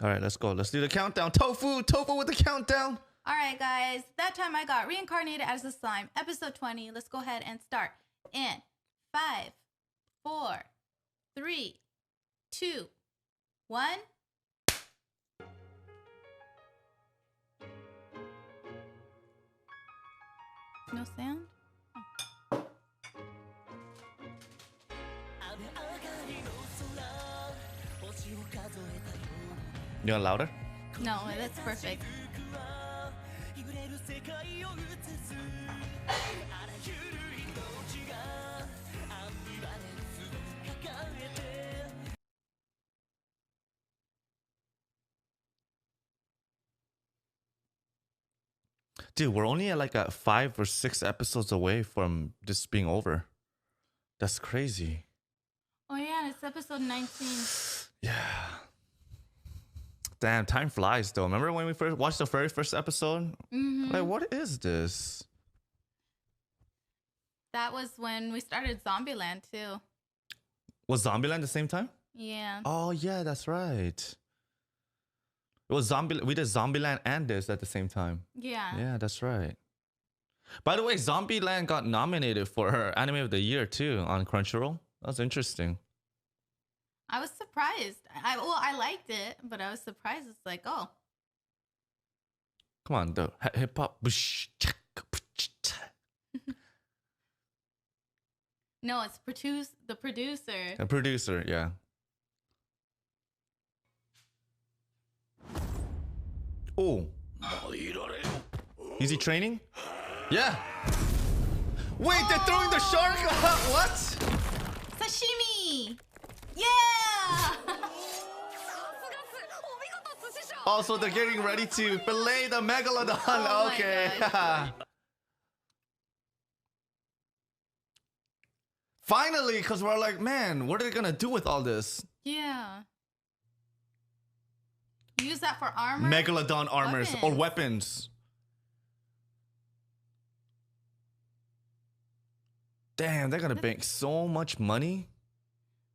All right, let's go. Let's do the countdown. Tofu with the countdown. All right, guys. That time I got reincarnated as a slime. Episode 20. Let's go ahead and start in 5, 4, 3, 2, 1. No sound? You want louder? No, that's perfect. Dude, we're only at like 5 or 6 episodes away from this being over. That's crazy. Oh yeah, it's episode 19. Yeah. Damn, time flies though. Remember when we first watched the very first episode? Like, what is this? That was when we started Zombieland too. Was Zombieland the same time? Yeah. Oh yeah, that's right. It was we did Zombieland and this at the same time. Yeah. Yeah, that's right. By the way, Zombieland got nominated for her Anime of the Year too on Crunchyroll. That's interesting. I was surprised. I liked it, but I was surprised. It's like, oh. Come on, the hip hop. No, it's the producer. The producer, yeah. Oh. Is he training? Yeah. Wait, they're throwing the shark? What? Sashimi! Yeah! Also, they're getting ready to fillet the megalodon. Oh okay. Finally, because we're like, man, what are they going to do with all this? Yeah. Use that for armor? Megalodon armors or weapons. Damn, they're going to make so much money.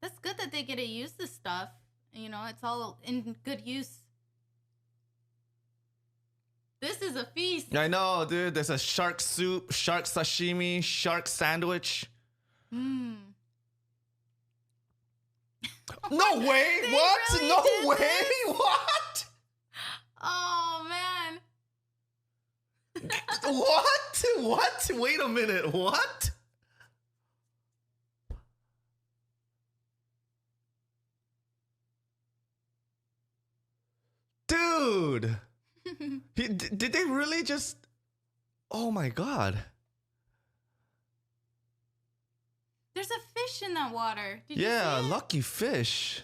That's good that they get to use this stuff. You know, it's all in good use. This is a feast. I know, dude. There's a shark soup, shark sashimi, shark sandwich. Mmm. No way! What? Really No way! this? What? Oh, man. What? What? Wait a minute. What? Dude. Did they really just... Oh my god. There's a fish in that water. Did Yeah, you see it? lucky fish.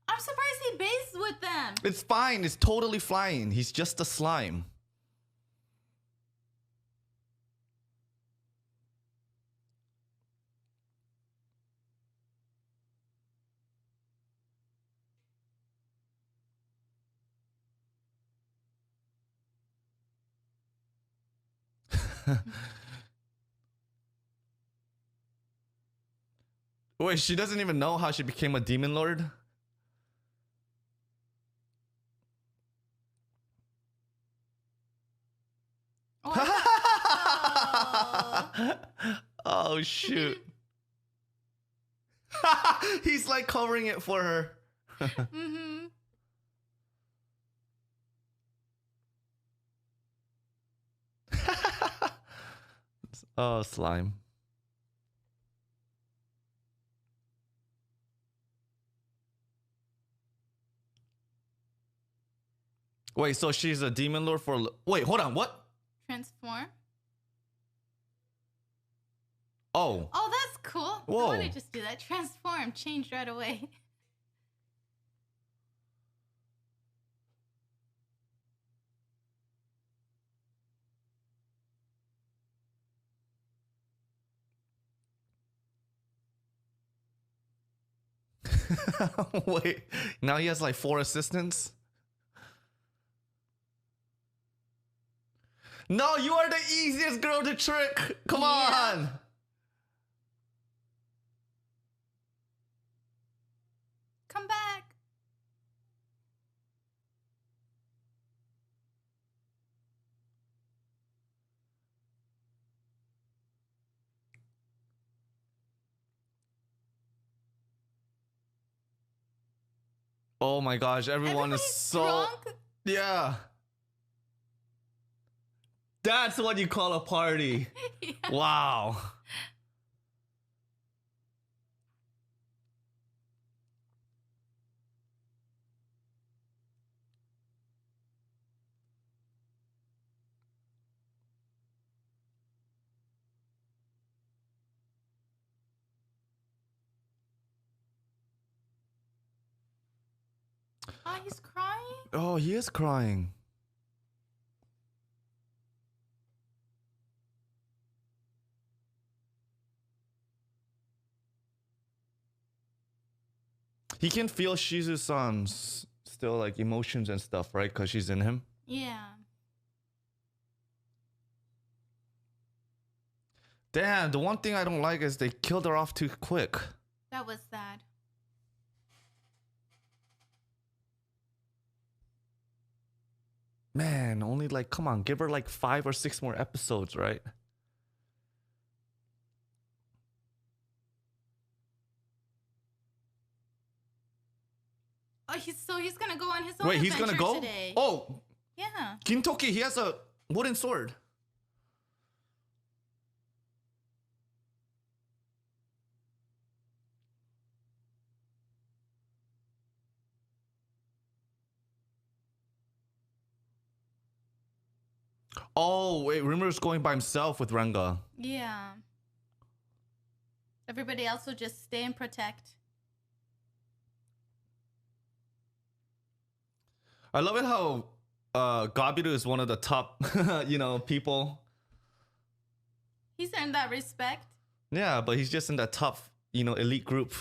I'm surprised he bathes with them. It's fine. It's totally flying. He's just a slime. Wait, she doesn't even know how she became a demon lord? Oh, shoot. He's like covering it for her. Mm-hmm. Oh, slime. Wait, so she's a demon lord for... Wait, hold on, what? Transform. Oh. Oh, that's cool. Whoa. Why did I just do that? Transform. Changed right away. Wait, now he has like 4 assistants? No, you are the easiest girl to trick. Come Yeah. on. Come back. Oh my gosh, everyone is Everybody's so drunk. yeah. That's what you call a party. Yeah. Wow. Oh, he's crying. Oh, he is crying. He can feel Shizu-san's still like emotions and stuff, right? Because she's in him. Yeah. Damn, the one thing I don't like is they killed her off too quick. That was sad. Man, only like, come on, give her like 5 or 6 more episodes, right? Oh, he's gonna go on his own Wait, he's gonna adventure go? today. Oh, Yeah. Gintoki, he has a wooden sword. Oh, wait, Rimmer's going by himself with Renga. Yeah. Everybody else will just stay and protect. I love it how Gabiru is one of the top, people. He's earned that respect. Yeah, but he's just in that top, elite group.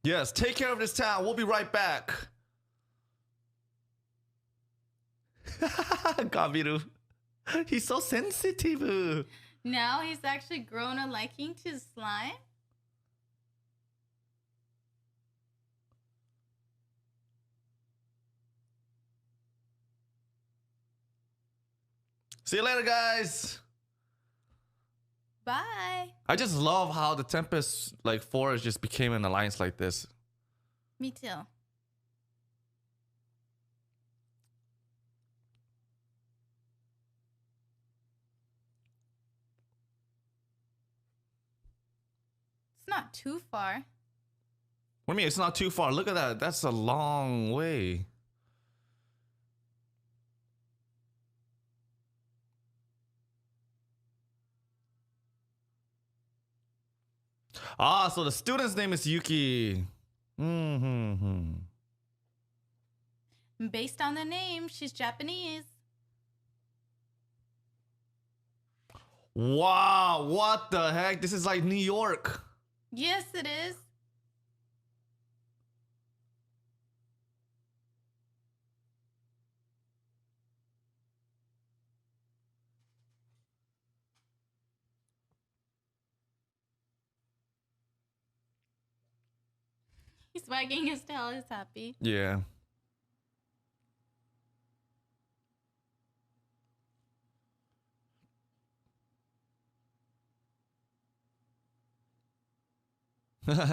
Yes, take care of this town. We'll be right back. Gabiru. He's so sensitive. Now he's actually grown a liking to slime. See you later, guys. Bye. I just love how the Tempest Forest just became an alliance like this. Me too. It's not too far. What do you mean it's not too far? Look at that. That's a long way. Ah, so the student's name is Yuki. Based on the name, she's Japanese. Wow, what the heck? This is like New York. Yes, it is. He's wagging his tail. He's happy. Yeah.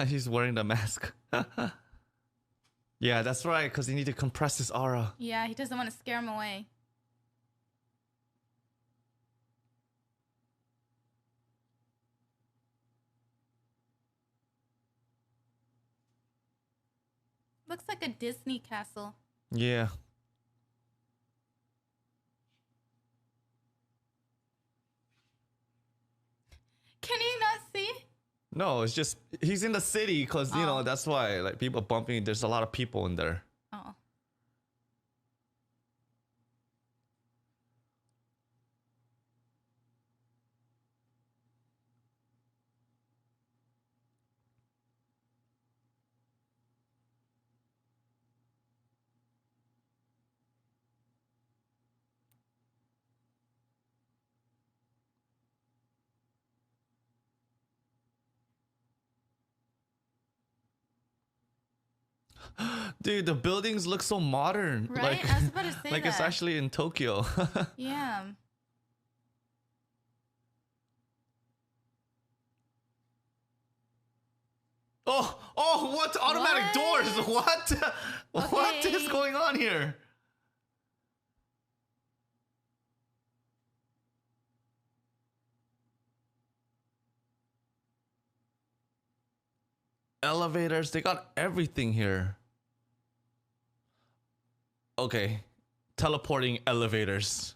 He's wearing the mask. Yeah, that's right, because you need to compress his aura. Yeah, he doesn't want to scare him away. Looks like a Disney castle. Yeah. Can you No, it's just he's in the city because you know Oh. that's why like people bumping. There's a lot of people in there. Oh. Dude, the buildings look so modern. Right? Like, I was about to say like it's that. actually in Tokyo. Yeah. Oh, what? Automatic doors. What? What is Okay. going on here? Elevators, they got everything here. Okay. Teleporting elevators.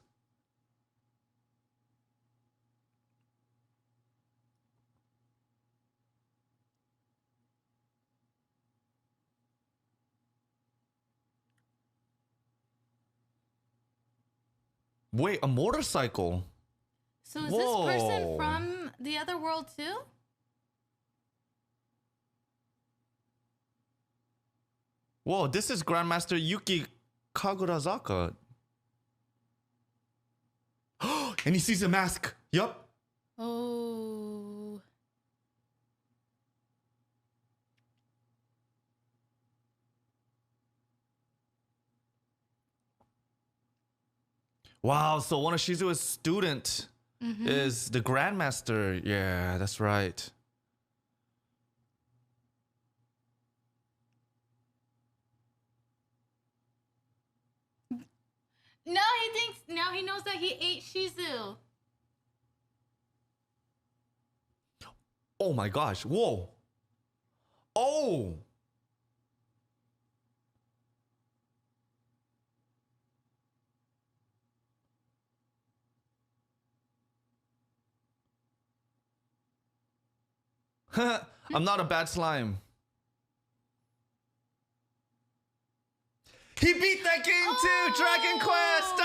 Wait, a motorcycle. So is this person Whoa. from the other world too? Whoa, this is Grandmaster Yuki Kagurazaka. And he sees a mask. Yup. Oh. Wow, so one of Shizuo's student is the Grandmaster. Yeah, that's right. Now he knows that he ate Shizu. Oh my gosh. Whoa. Oh. I'm not a bad slime. He beat that game too, Dragon Quest.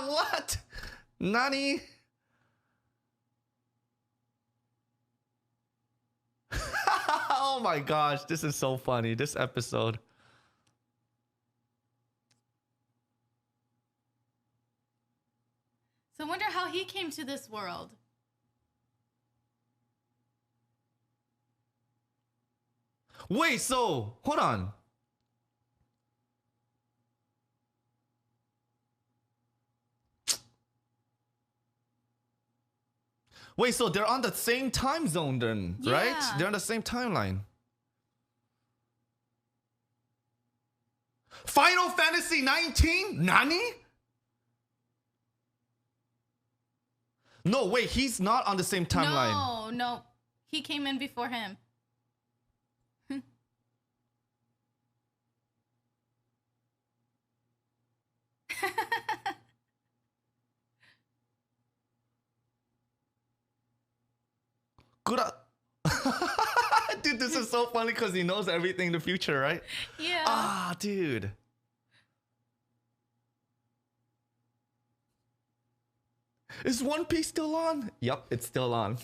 What? Nani? Oh my gosh, this is so funny. This episode. So I wonder how he came to this world. Wait, so hold on. Wait, so they're on the same time zone then, right? Yeah. They're on the same timeline. Final Fantasy 19? Nani? No, wait, he's not on the same timeline. No. He came in before him. Good. Dude, this is so funny because he knows everything in the future, right? Yeah. Ah, dude. Is One Piece still on? Yup, it's still on.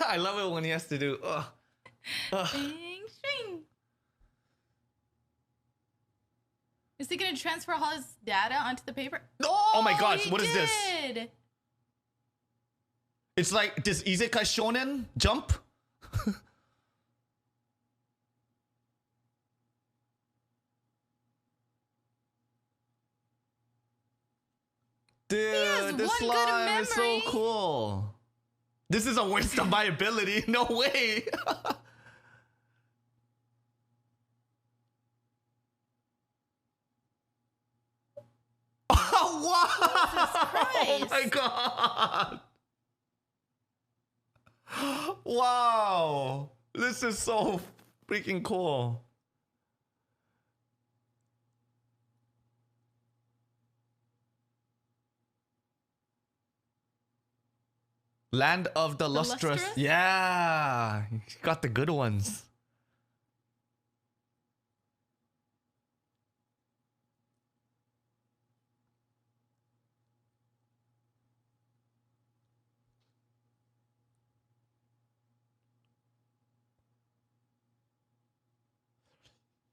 I love it when he has to do. Bing, shing. Is he gonna transfer all his data onto the paper? Oh my gosh, he what is this? did. It's like this Isekai Shonen jump. Dude, this one good slime is so memory. cool. This is a waste of my ability. No way. Oh my god! Wow! This is so freaking cool. Land of the lustrous. lustrous? Yeah, you got the good ones.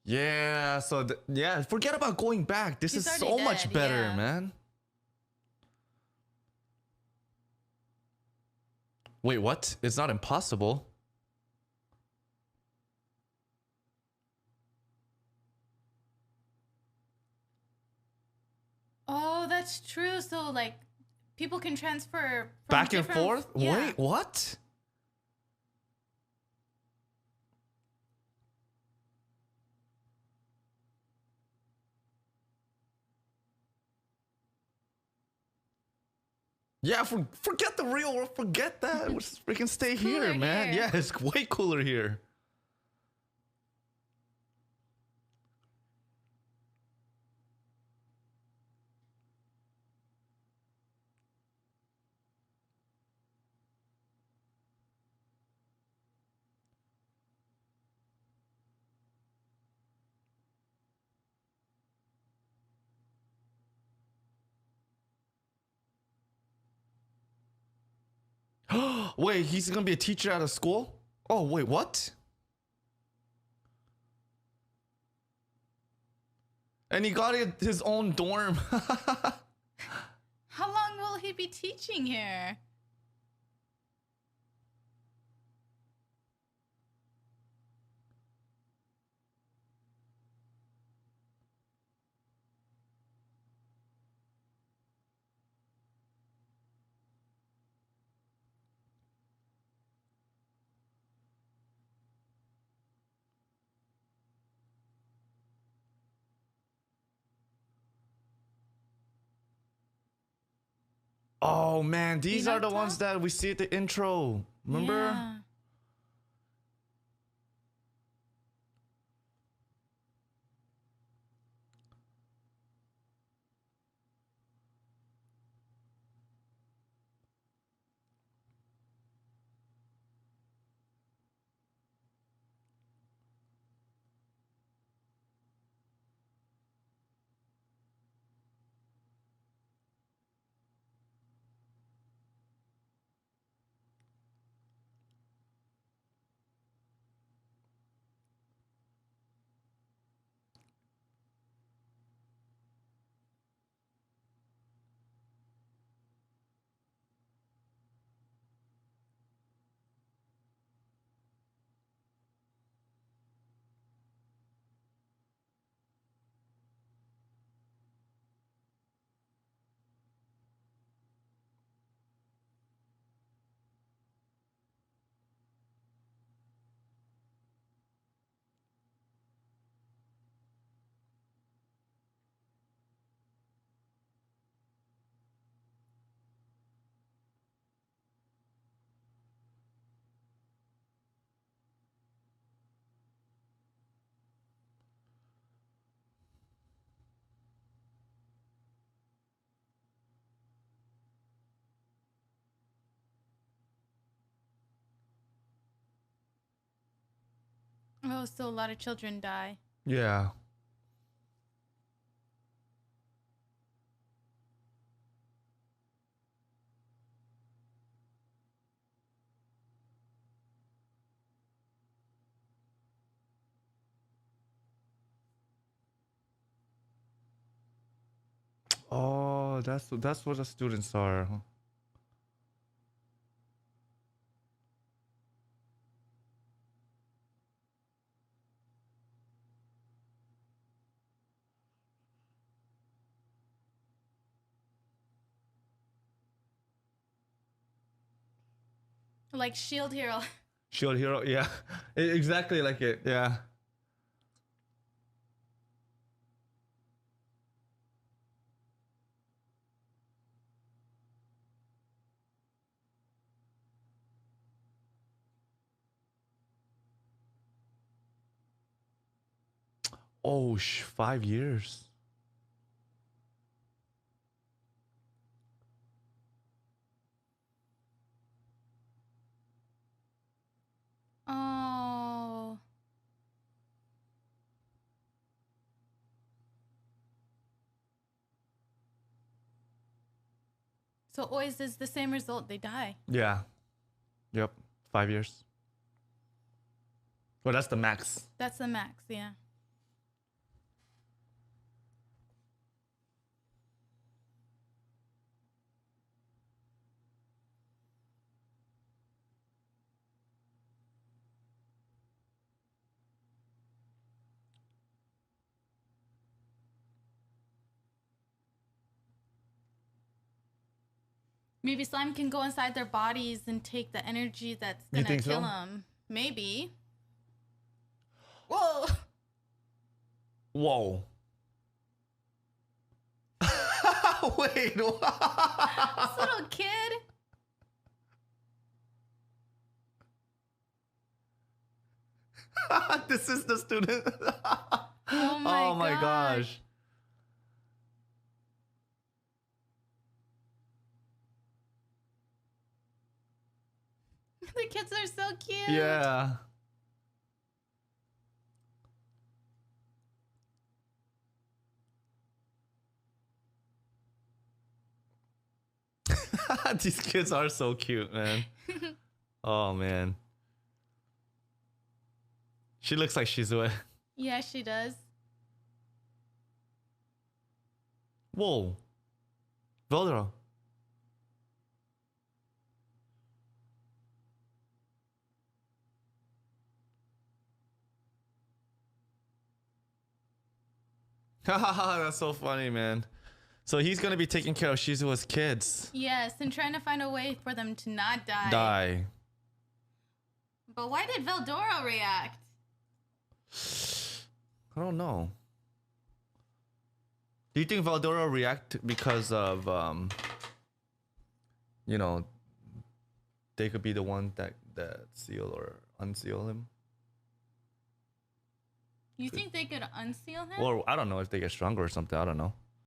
Yeah, so yeah, forget about going back. This He's is so already much dead, better, yeah. man. Wait, what? It's not impossible. Oh, that's true. So like people can transfer from Back and different- forth? Yeah. Wait, what? Yeah, forget the real world. Forget that. We'll just freaking stay here, cooler man. here. Yeah, it's way cooler here. Wait, he's gonna be a teacher at a school? Oh, wait, what? And he got his own dorm. How long will he be teaching here? Oh man, these are the Hinata? ones that we see at the intro. Remember? Yeah. Oh, so a lot of children die. Yeah. Oh, that's what the students are. Like Shield Hero. Shield hero, yeah. Exactly like it, yeah. Oh, 5 years. Oh. So always is the same result. They die. Yeah. Yep. 5 years. Well, that's the max. That's the max, yeah. Maybe slime can go inside their bodies and take the energy that's You gonna think kill so? them. Maybe. Whoa! Whoa. Wait, This little kid. this is the student. Oh my gosh. The kids are so cute. Yeah. These kids are so cute, man. Oh man. She looks like Shizue. Yeah, she does. Whoa. Veldora. That's so funny, man. So he's gonna be taking care of Shizuo's kids. Yes, and trying to find a way for them to not die. Die. But why did Veldora react? I don't know. Do you think Veldora react because of you know, they could be the one that seal or unseal him? You think they could unseal him? Or I don't know if they get stronger or something. I don't know.